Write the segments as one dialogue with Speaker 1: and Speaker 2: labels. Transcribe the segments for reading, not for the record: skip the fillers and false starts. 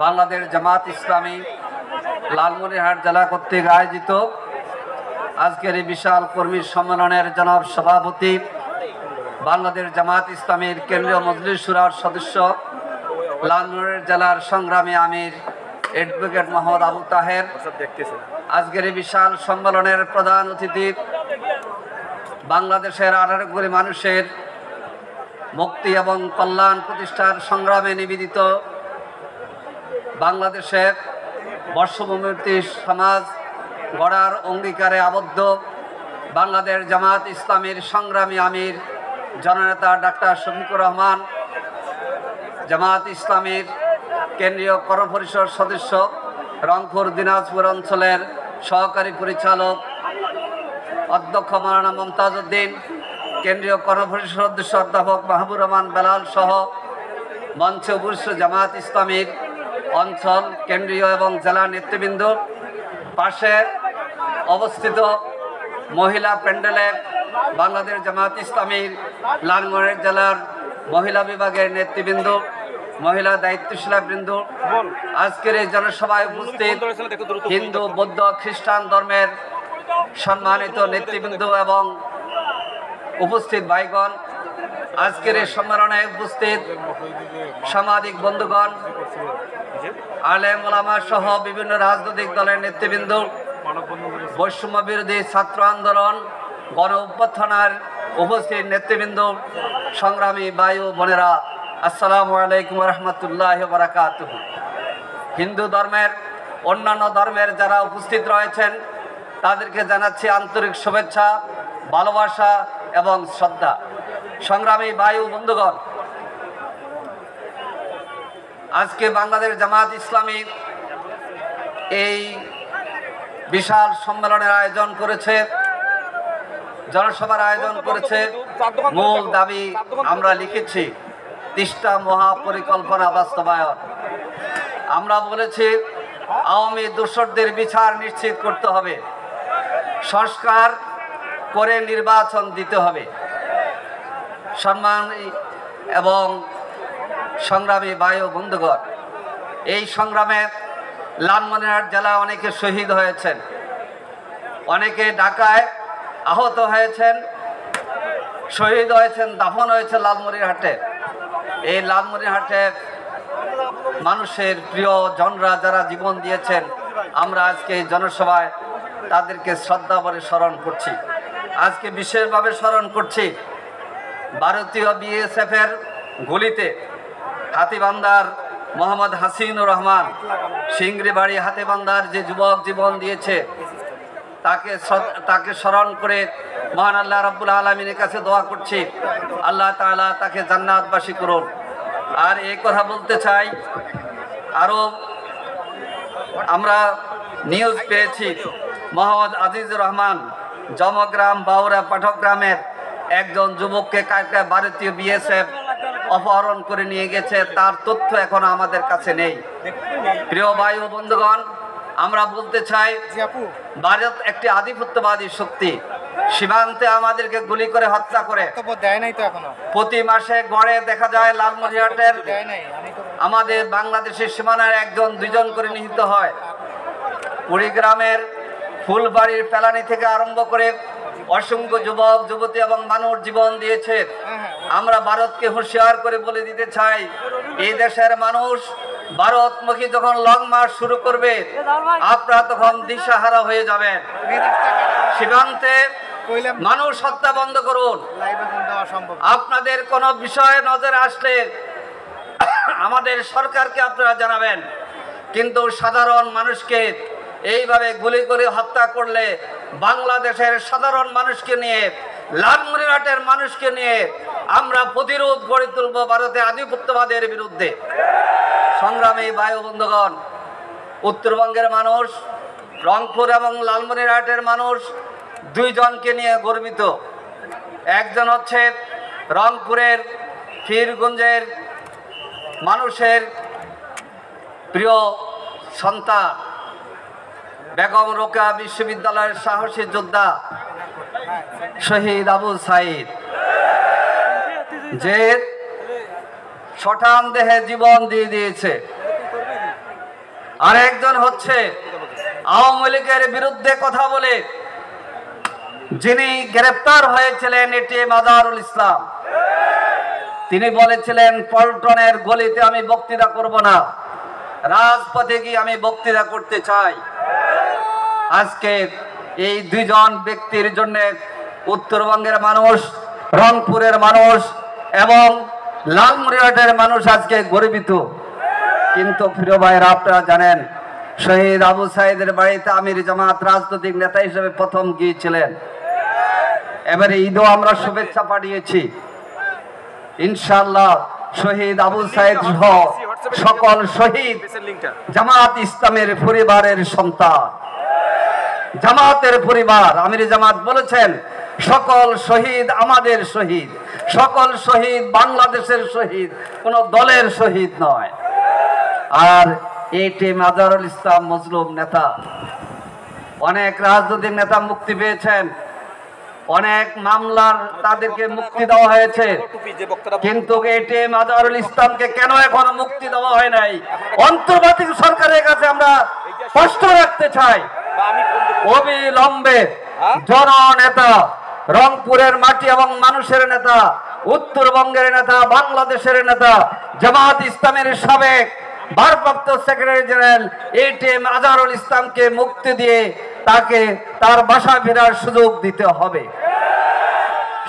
Speaker 1: বাংলাদেশ জামাত ইসলামী লালমনিরহাট জেলা কর্তৃক আয়োজিত আজকের এই বিশাল কর্মী সম্মেলনের জনাব সভাপতি, বাংলাদেশ জামাত ইসলামীর কেন্দ্রীয় মজলিস শুরার সদস্য, লালমনিরহাট জেলার সংগ্রামী আমির অ্যাডভোকেট মোহাম্মদ আবু তাহের, আজকের এই বিশাল সম্মেলনের প্রধান অতিথি, বাংলাদেশের 18 কোটি মানুষের মুক্তি এবং কল্যাণ প্রতিষ্ঠার সংগ্রামে নিবেদিত বাংলাদেশের বর্ষবিমুক্তি সমাজ গড়ার অঙ্গীকারে আবদ্ধ বাংলাদেশ জামাত ইসলামীর সংগ্রামী আমির জননেতা ডাক্তার শফিকুর রহমান, জামাত ইসলামীর কেন্দ্রীয় কর্মপরিষদ সদস্য, রংপুর দিনাজপুর অঞ্চলের সহকারী পরিচালক অধ্যক্ষ মাওলানা মমতাজ উদ্দিন, কেন্দ্রীয় কর্মপরিষদ সদস্য অধ্যাপক মাহবুর রহমান বেলাল সহ মঞ্চে উপস্থিত জামাত ইসলামীর অঞ্চল, কেন্দ্রীয় এবং জেলা নেতৃবৃন্দ, পাশে অবস্থিত মহিলা প্যান্ডেলে বাংলাদেশ জামাত ইসলামীর লালমনিরহাট জেলার মহিলা বিভাগের নেতৃবৃন্দ, মহিলা দায়িত্বশীলবৃন্দ, আজকের এই জনসভায় উপস্থিত হিন্দু, বৌদ্ধ, খ্রিস্টান ধর্মের সম্মানিত নেতৃবৃন্দ এবং উপস্থিত ভাইগণ, আজকের এই সম্মেলনে উপস্থিত সামাজিক বন্ধুগণ, আলেম ওলামা সহ বিভিন্ন রাজনৈতিক দলের নেতৃবৃন্দ, বৈষম্য বিরোধী ছাত্র আন্দোলন, গণ অভ্যুত্থানের উপস্থিত নেতৃবৃন্দ, সংগ্রামী ভাই ও বোনেরা, আসসালামু আলাইকুম রহমতুল্লাহ বারাকাতুহ। হিন্দু ধর্মের, অন্যান্য ধর্মের যারা উপস্থিত রয়েছেন তাদেরকে জানাচ্ছি আন্তরিক শুভেচ্ছা, ভালোবাসা এবং শ্রদ্ধা। সংগ্রামী ভাই ও বন্ধুগণ, আজকে বাংলাদেশ জামাত ইসলামী এই বিশাল সম্মেলনের আয়োজন করেছে, জনসভার আয়োজন করেছে। মূল দাবি আমরা লিখেছি তিস্তা মহাপরিকল্পনা বাস্তবায়ন। আমরা বলেছি আওয়ামী দোসরদের বিচার নিশ্চিত করতে হবে, সংস্কার করে নির্বাচন দিতে হবে। সম্মান এবং সংগ্রামী ভাই ও বন্ধুগণ, এই সংগ্রামে লালমনিরহাট জেলা অনেকে শহীদ হয়েছেন, অনেকে ঢাকায় আহত হয়েছেন, শহীদ হয়েছেন, দাফন হয়েছে লালমনিরহাটে। এই লালমনিরহাটে মানুষের প্রিয় জনরা যারা জীবন দিয়েছেন, আমরা আজকে এই জনসভায় তাদেরকে শ্রদ্ধা ভরে স্মরণ করছি। আজকে বিশেষভাবে স্মরণ করছি ভারতীয় বিএসএফের গুলিতে হাতীবান্ধার মোহাম্মদ হাসিনুর রহমান, সিংড়ি বাড়ি হাতীবান্ধার যে যুবক জীবন দিয়েছে, তাকে স্মরণ করে মহান আল্লাহ রাব্বুল আলামিনের কাছে দোয়া করছি, আল্লাহ তাআলা তাকে জান্নাতবাসী করুন। আর এই কথা বলতে চাই, আরও আমরা নিউজ পেয়েছি মোহাম্মদ আজিজুর রহমান জমগ্রাম বাউরা পাঠকগ্রামের একজন যুবককে কালকে ভারতীয় বিএসএফ অপহরণ করে নিয়ে গেছে, তার তথ্য এখন আমাদের কাছে নেই। প্রিয় ভাই ও বন্ধুগণ, আমরা বলতে চাই ভারত একটি আধিপত্যবাদী শক্তি, সীমান্তে আমাদেরকে গুলি করে হত্যা করে। প্রতি মাসে গড়ে দেখা যায় লালমনিরহাটের আমাদের বাংলাদেশের সীমানার 1-2 করে নিহত হয়। কুড়িগ্রামের ফুলবাড়ির ফেলানি থেকে আরম্ভ করে অসংখ্য যুবক যুবতী এবং মানুষ জীবন দিয়েছে। আমরা ভারতকে হুঁশিয়ার করে বলে দিতে চাই, এই দেশের মানুষ ভারতমুখী যখন লং মার্চ শুরু করবে, আপনারা তখন দিশাহারা হয়ে যাবেন। সীমান্তে মানুষ হত্যা বন্ধ করুন। আপনাদের কোনো বিষয়ে নজরে আসলে আমাদের সরকারকে আপনারা জানাবেন, কিন্তু সাধারণ মানুষকে এইভাবে গুলি করে হত্যা করলে বাংলাদেশের সাধারণ মানুষকে নিয়ে, লালমনিরহাটের মানুষকে নিয়ে আমরা প্রতিরোধ গড়ে তুলব ভারতের আধিপত্যবাদের বিরুদ্ধে। সংগ্রামী ভাই ও বন্ধুগণ, উত্তরবঙ্গের মানুষ, রংপুর এবং লালমনিরহাটের মানুষ 2 জনকে নিয়ে গর্বিত। একজন হচ্ছে রংপুরের পীরগঞ্জের মানুষের প্রিয় সন্তান বেগম রোকেয়া বিশ্ববিদ্যালয়ের সাহসী যোদ্ধা শহীদ আবু সাইদ, যে শঠান দেহে জীবন দিয়ে দিয়েছে। আর একজন হচ্ছে আওয়ামী লীগের বিরুদ্ধে কথা বলে যিনি গ্রেফতার হয়েছিলেন এটিএম আজহারুল ইসলাম। তিনি বলেছিলেন পল্টনের গলিতে আমি বক্তৃতা করব না, রাজপথে গিয়ে আমি বক্তৃতা করতে চাই। আজকে এই দুইজন ব্যক্তির জন্য উত্তরবঙ্গের মানুষ, রংপুরের মানুষ এবং লালমনিরহাটের মানুষ আজকে গর্বিত। কিন্তু প্রিয় ভাইরা, আপনারা জানেন শহীদ আবু সাইদের বাড়িতে আমির জামাত রাজনৈতিক নেতা হিসেবে প্রথম গিয়েছিলেন। এবারে ঈদও আমরা শুভেচ্ছা পাঠিয়েছি। ইনশাআল্লাহ শহীদ আবু সাইদ সহ সকল শহীদ জামাত ইসলামের পরিবারের সন্তান, জামাতের পরিবার। আমির জামাত বলেছেন সকল শহীদ আমাদের শহীদ, সকল শহীদ বাংলাদেশের শহীদ, কোন দলের শহীদ নয়। আর এটিএম আজহারুল ইসলাম মজলুম নেতা, অনেক রাজনৈতিক নেতা মুক্তি পেয়েছেন, অনেক মামলার তাদেরকে মুক্তি দেওয়া হয়েছে, কিন্তু এটিএম আজহারুল ইসলামকে কেন এখনো মুক্তি দেওয়া হয় নাই? অন্তর্বর্তী সরকারের কাছে আমরা স্পষ্ট রাখতে চাই, অবিলম্বে জননেতা, রংপুরের মাটি এবং মানুষের নেতা, উত্তরবঙ্গের নেতা, বাংলাদেশের নেতা, জামাত ইসলামের সাবেক ভারপ্রাপ্ত সেক্রেটারি জেনারেল এটিএম আজহারুল ইসলামকে মুক্তি দিয়ে তাকে তার বাসা ফেরার সুযোগ দিতে হবে।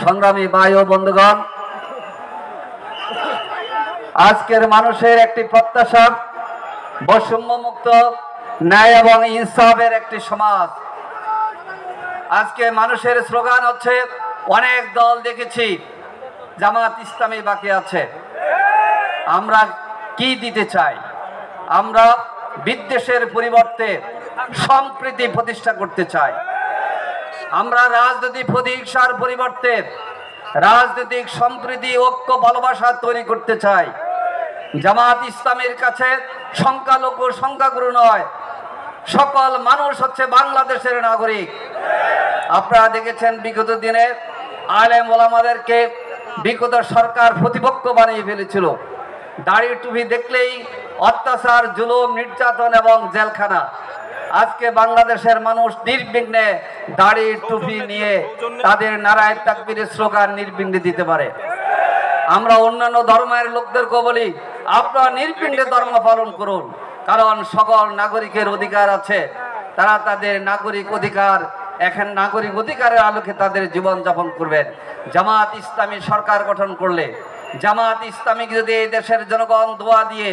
Speaker 1: সংগ্রামী ভাই ও বন্ধুগণ, আজকের মানুষের একটি প্রত্যাশা বৈষম্য মুক্ত, ন্যায় এবং ইনসাফের একটি সমাজ। আজকে মানুষের স্লোগান হচ্ছে, অনেক দল দেখেছি, জামাত ইসলামী বাকি আছে। আমরা কি দিতে চাই? আমরা বিদ্বেষের পরিবর্তে সম্প্রীতি প্রতিষ্ঠা করতে চাই। আমরা রাজনৈতিক প্রতিহিংসার পরিবর্তে রাজনৈতিক সম্প্রীতি, ঐক্য, ভালোবাসা তৈরি করতে চাই। জামাত ইসলামের কাছে সংখ্যালঘু সংখ্যাগুরু নয়, সকল মানুষ হচ্ছে বাংলাদেশের নাগরিক। আপনারা দেখেছেন বিগত দিনে আলেম ওলামাদেরকে বিগত সরকার প্রতিপক্ষ বানিয়ে ফেলেছিল। দাড়ি টুপি দেখলেই অত্যাচার, জুলুম, নির্যাতন এবং জেলখানা। আজকে বাংলাদেশের মানুষ নির্বিঘ্নে দাড়ি টুপি নিয়ে তাদের নারায়ে তাকবীরের স্লোগান নির্বিঘ্নে দিতে পারে। আমরা অন্যান্য ধর্মের লোকদেরকে বলি, আপনারা নির্বিঘ্নে ধর্ম পালন করুন, কারণ সকল নাগরিকের অধিকার আছে। তারা তাদের নাগরিক অধিকার, এখন নাগরিক অধিকারের আলোকে তাদের জীবন যাপন করবেন। জামাত ইসলামী সরকার গঠন করলে, জামাত ইসলামী যদি এই দেশের জনগণ দোয়া দিয়ে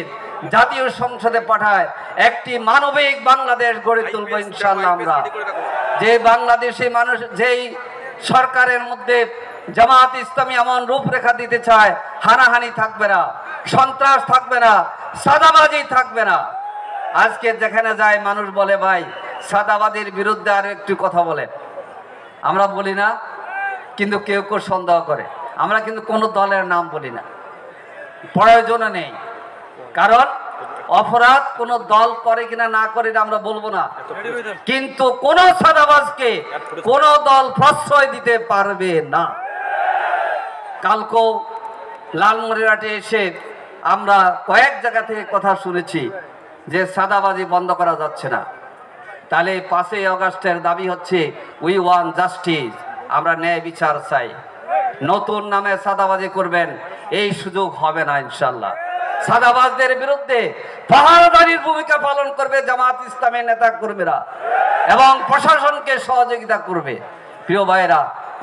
Speaker 1: জাতীয় সংসদে পাঠায়, একটি মানবিক বাংলাদেশ গড়ে তুলব ইনশাআল্লাহ। আমরা যে বাংলাদেশি মানুষ, যেই সরকারের মধ্যে জামাত ইসলামী এমন রূপরেখা দিতে চায়, হানাহানি থাকবে না, সন্ত্রাস থাকবে না, সাদাবাজি থাকবে না। আজকে যেখানে যায় মানুষ বলে, ভাই সাদাবাদের বিরুদ্ধে আরো একটু কথা বলে। আমরা বলি না, কিন্তু কেউ কেউ সন্দেহ করে। আমরা কিন্তু কোনো দলের নাম বলি না, প্রয়োজনও নেই। কারণ অপরাধ কোনো দল করে কিনা না করে আমরা বলবো না, কিন্তু কোন সাদাবাজকে কোন দল প্রশ্রয় দিতে পারবে না। কালকেও লালমনিরহাটে এসে আমরা কয়েক জায়গা থেকে কথা শুনেছি যে সাদাবাজি বন্ধ করা যাচ্ছে না। তাহলে 5ই আগস্টের দাবি হচ্ছে উই ওয়ান্ট জাস্টিস, আমরা ন্যায় বিচার চাই। নতুন নামে সাদাবাজি করবেন, এই সুযোগ হবে না ইনশাআল্লাহ। সাদাবাজদের বিরুদ্ধে পাহারাদারির ভূমিকা পালন করবে জামাত ইসলামের নেতা কর্মীরা এবং প্রশাসনকে সহযোগিতা করবে। প্রিয় ভাইরা,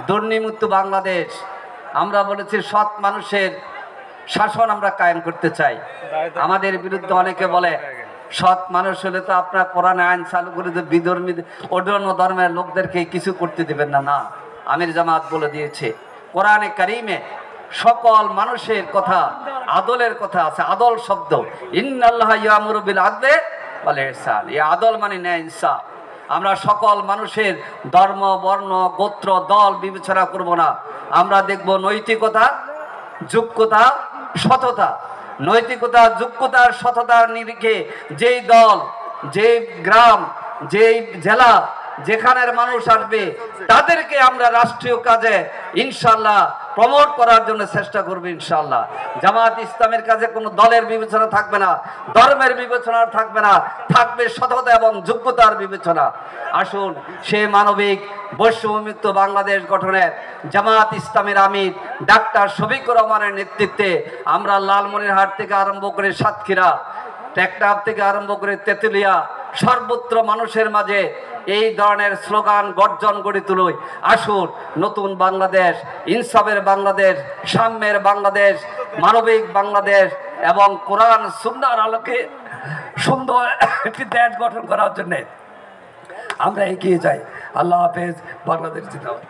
Speaker 1: দুর্নীতিমুক্ত বাংলাদেশ আমরা বলেছি, সৎ মানুষের শাসন আমরা কায়েম করতে চাই। আমাদের বিরুদ্ধে অনেকে বলে, সৎ মানুষ হলে তো আপনার কোরআনে আইন চালু করে যে বিধর্মী অন্য ধর্মের লোকদেরকে কিছু করতে দেবেন না। না, আমির জামাত বলে দিয়েছে, কোরআনে কারিমে সকল মানুষের কথা, আদলের কথা আছে। আদল শব্দ, ইন্নাল্লাহা ইয়ামুরু বিল আদলি ওয়াল ইহসান, এই আদল মানে ন্যায় ইনসাফ। আমরা সকল মানুষের ধর্ম, বর্ণ, গোত্র, দল বিবেচনা করব না। আমরা দেখব নৈতিকতা, যোগ্যতা, সততা। নৈতিকতা, যোগ্যতার, সততার নিরিখে যেই দল, যেই গ্রাম, যেই জেলা, যেখানের মানুষ আসবে তাদেরকে আমরা রাষ্ট্রীয় কাজে ইনশাআল্লাহ প্রমোট করার জন্য চেষ্টা করবে ইনশাআল্লাহ। জামাত ইসলামের কাছে কোনো দলের বিবেচনা থাকবে না, ধর্মের বিবেচনা থাকবে না, থাকবে সততা এবং যোগ্যতার বিবেচনা। আসুন সে মানবিক বৈষম্যমুক্ত বাংলাদেশ গঠনে জামাত ইসলামের আমির ডাক্তার শফিকুর রহমানের নেতৃত্বে আমরা লালমনিরহাট থেকে আরম্ভ করে সাতক্ষীরা, টেকনাফ থেকে আরম্ভ করে তেঁতুলিয়া, সর্বত্র মানুষের মাঝে এই ধরনের স্লোগান গর্জন গড়ে তুলুই। আসুন নতুন বাংলাদেশ, ইনসাফের বাংলাদেশ, সাম্যের বাংলাদেশ, মানবিক বাংলাদেশ এবং কোরআন সুন্নাহর আলোকে সুন্দর একটি দেশ গঠন করার জন্য আমরা এগিয়ে যাই। আল্লাহ হাফেজ। বাংলাদেশ জিন্দাবাদ।